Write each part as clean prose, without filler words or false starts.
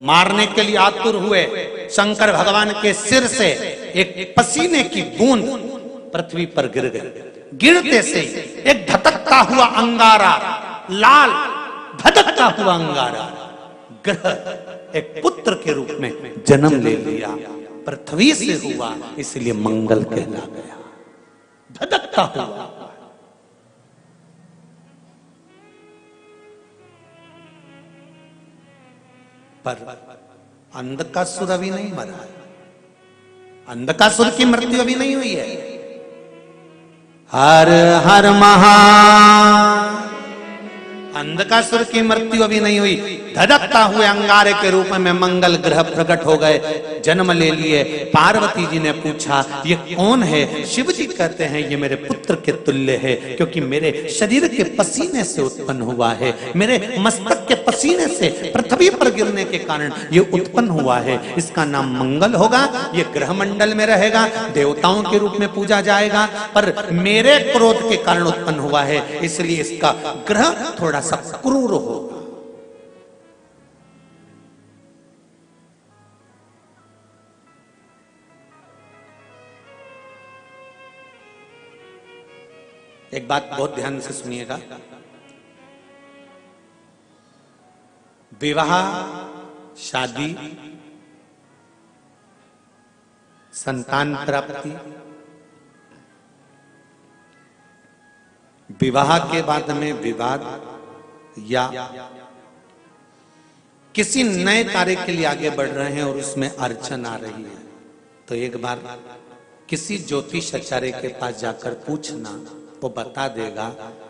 मारने के लिए आतुर हुए शंकर भगवान के सिर से एक पसीने की बूंद पृथ्वी पर गिर गई। गिरते से एक धधकता हुआ अंगारा, लाल धधकता हुआ अंगारा ग्रह एक पुत्र के रूप में जन्म ले लिया। पृथ्वी से हुआ इसलिए मंगल कहला गया। धधकता हुआ। पर अंधकासुर अभी नहीं मरा है। अंधकासुर की मृत्यु अभी नहीं हुई है। हर हर महा अंधकासुर की मृत्यु अभी नहीं हुई। धधकता हुए अंगारे के रूप में मंगल ग्रह प्रकट हो गए, जन्म ले लिए। पार्वती जी ने पूछा ये कौन है? शिव जी कहते हैं ये मेरे पुत्र के तुल्य है, क्योंकि मेरे शरीर के पसीने से उत्पन्न हुआ है, मेरे मस्तक के पसीने से पृथ्वी पर गिरने के कारण ये उत्पन्न हुआ है। इसका नाम मंगल होगा। ये ग्रह मंडल में रहेगा, देवताओं के रूप में पूजा जाएगा, पर मेरे क्रोध के कारण उत्पन्न हुआ है, इसलिए इसका ग्रह थोड़ा सा क्रूर होगा। एक बात बहुत ध्यान से सुनिएगा। विवाह, शादी, संतान प्राप्ति, विवाह के बाद में विवाद या किसी नए कार्य के लिए आगे बढ़ रहे हैं और उसमें अड़चन आ रही है, तो एक बार किसी ज्योतिष आचार्य के पास जाकर पूछना, वो बता देगा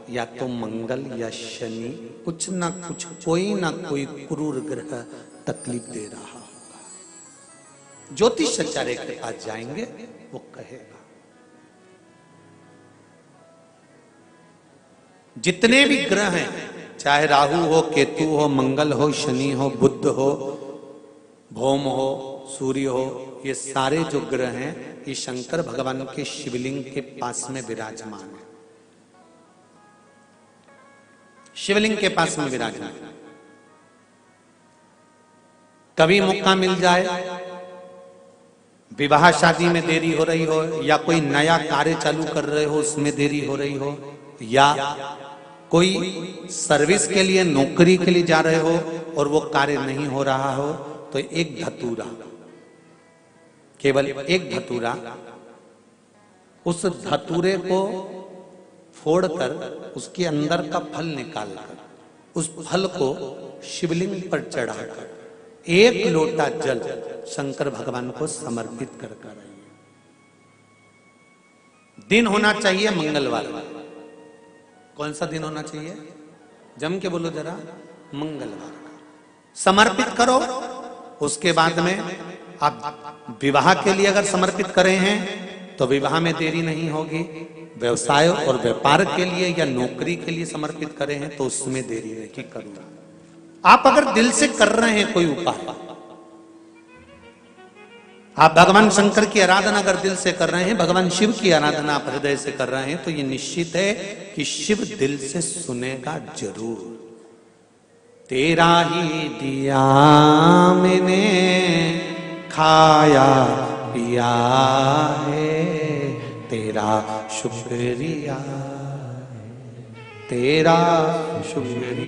या तो मंगल या शनि कुछ ना कुछ, कोई ना कोई क्रूर ग्रह तकलीफ दे रहा होगा। ज्योतिष आचार्य के पास जाएंगे, वो कहेगा। जितने भी ग्रह हैं, चाहे राहु हो, केतु हो, मंगल हो, शनि हो, बुध हो, भौम हो, सूर्य हो, ये सारे जो ग्रह हैं ये शंकर भगवान के शिवलिंग के पास में विराजमान है। शिवलिंग के पास में विराजमान। कभी मौका मिल जाए, विवाह शादी में देरी हो रही हो, या कोई नया कार्य चालू कर रहे हो उसमें देरी हो रही हो, या कोई सर्विस के लिए, नौकरी के लिए जा रहे हो और वो कार्य नहीं हो रहा हो, तो एक धतूरा, केवल एक धतूरा, उस धतूरे को फोड़कर उसके अंदर का फल निकालकर उस फल को शिवलिंग पर चढ़ाकर एक लोटा जल शंकर भगवान को समर्पित कर आइए। दिन होना चाहिए मंगलवार। कौन सा दिन होना चाहिए? जम के बोलो जरा, मंगलवार का समर्पित करो। उसके बाद में आप विवाह के लिए अगर समर्पित करे हैं तो विवाह में देरी नहीं होगी। व्यवसाय और व्यापार के लिए या नौकरी के लिए समर्पित करे हैं तो उसमें देरी नहीं करूंगा। आप अगर दिल से कर रहे हैं कोई उपाय, आप भगवान शंकर की आराधना अगर दिल से कर रहे हैं, भगवान शिव की आराधना आप हृदय से कर रहे हैं, तो ये निश्चित है कि शिव दिल से सुनेगा जरूर। तेरा ही दिया मैंने खाया पिया है, तेरा शुक्रिया, तेरा शुक्रिया।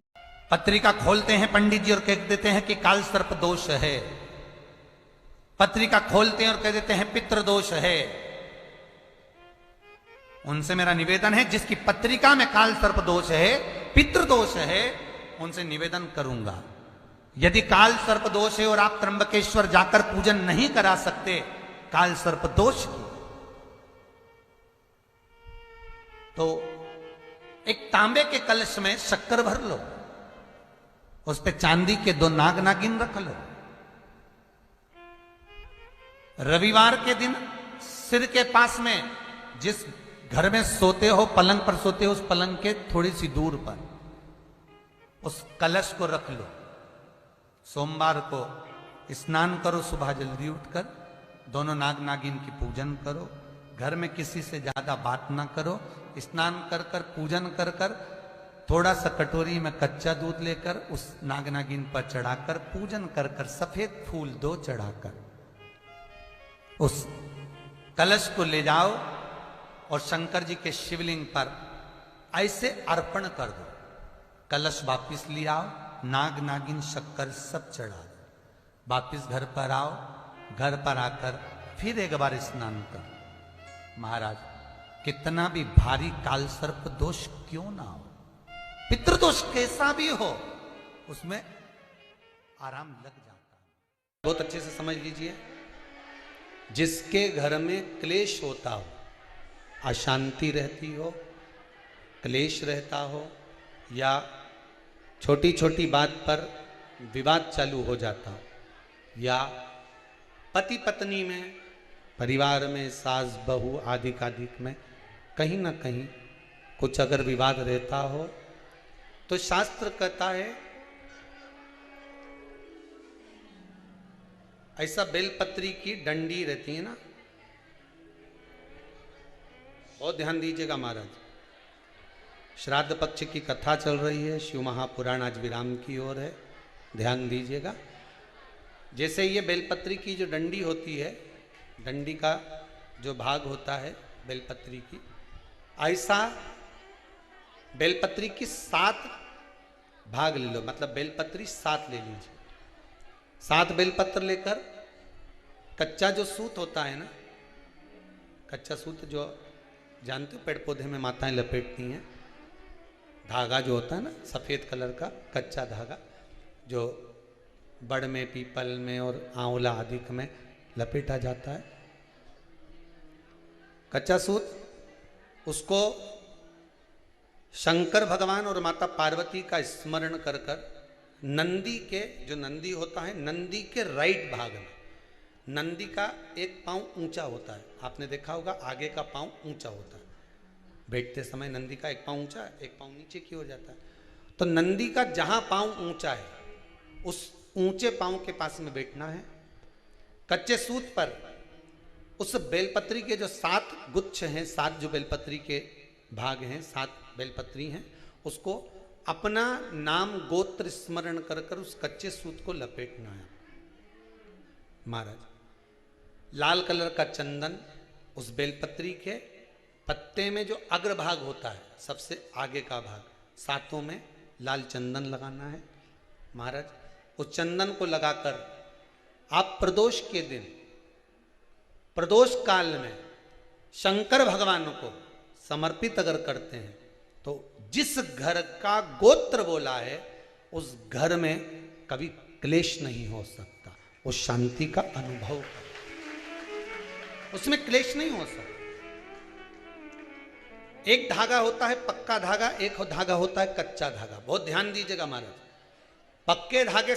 पत्रिका खोलते हैं पंडित जी और कह देते हैं कि काल सर्प दोष है। पत्रिका खोलते हैं और कह देते हैं पितृ दोष है। उनसे मेरा निवेदन है, जिसकी पत्रिका में काल सर्प दोष है, पितृ दोष है, उनसे निवेदन करूंगा, यदि काल सर्प दोष है और आप त्र्यंबकेश्वर जाकर पूजन नहीं करा सकते काल सर्प दोष की, तो एक तांबे के कलश में शक्कर भर लो, उस पे चांदी के 2 नाग नागिन रख लो। रविवार के दिन सिर के पास में, जिस घर में सोते हो, पलंग पर सोते हो, उस पलंग के थोड़ी सी दूर पर उस कलश को रख लो। सोमवार को स्नान करो, सुबह जल्दी उठकर दोनों नाग नागिन की पूजन करो। घर में किसी से ज्यादा बात ना करो। स्नान कर कर, पूजन कर कर थोड़ा सा कटोरी में कच्चा दूध लेकर उस नाग नागिन पर चढ़ाकर पूजन कर कर सफेद फूल 2 चढ़ाकर उस कलश को ले जाओ और शंकर जी के शिवलिंग पर ऐसे अर्पण कर दो। कलश वापिस ले आओ, नाग नागिन शक्कर सब चढ़ा दो। वापिस घर पर आओ, घर पर आकर फिर एक बार स्नान करो। महाराज कितना भी भारी काल सर्प दोष क्यों ना हो, पितृदोष कैसा भी हो, उसमें आराम लग जाता है। बहुत अच्छे से समझ लीजिए, जिसके घर में क्लेश होता हो, अशांति रहती हो, क्लेश रहता हो, या छोटी छोटी बात पर विवाद चालू हो जाता हो, या पति पत्नी में, परिवार में, सास बहू आदि कादिक में कहीं ना कहीं कुछ अगर विवाद रहता हो, तो शास्त्र कहता है ऐसा बेलपत्री की डंडी रहती है ना, बहुत ध्यान दीजिएगा महाराज। श्राद्ध पक्ष की कथा चल रही है, शिव महापुराण आज विराम की ओर है, ध्यान दीजिएगा। जैसे ये बेलपत्री की जो डंडी होती है, डंडी का जो भाग होता है बेलपत्री की, ऐसा बेलपत्री की 7 भाग ले लो, मतलब बेलपत्री 7 ले लीजिए। 7 बेलपत्र लेकर कच्चा जो सूत होता है ना, कच्चा सूत जो जानते हो पेड़ पौधे में माताएं लपेटती हैं, धागा जो होता है ना सफेद कलर का कच्चा धागा, जो बड़ में, पीपल में और आंवला आदि में लपेटा जाता है, कच्चा सूत, उसको शंकर भगवान और माता पार्वती का स्मरण कर कर नंदी के, जो नंदी होता है, नंदी के राइट भाग में, नंदी का एक पांव ऊंचा होता है, आपने देखा होगा आगे का पांव ऊंचा होता है, बैठते समय नंदी का एक पांव ऊंचा है, एक पांव नीचे की ओर जाता है। तो नंदी का जहां पांव ऊंचा है, उस ऊंचे पांव के पास में बैठना है। कच्चे सूत पर उस बेलपत्री के जो 7 गुच्छ हैं, 7 जो बेलपत्री के भाग हैं, 7 बेलपत्री हैं, उसको अपना नाम गोत्र स्मरण कर कर उस कच्चे सूत को लपेटना है। महाराज लाल कलर का चंदन उस बेलपत्री के पत्ते में जो अग्रभाग होता है, सबसे आगे का भाग, 7 में लाल चंदन लगाना है। महाराज उस चंदन को लगाकर आप प्रदोष के दिन, प्रदोष काल में शंकर भगवान को समर्पित अगर करते हैं, तो जिस घर का गोत्र बोला है उस घर में कभी क्लेश नहीं हो सकता, उस शांति का अनुभव कर, उसमें क्लेश नहीं हो सकता। एक धागा होता है पक्का धागा, एक धागा होता है कच्चा धागा। बहुत ध्यान दीजिएगा महाराज, पक्के धागे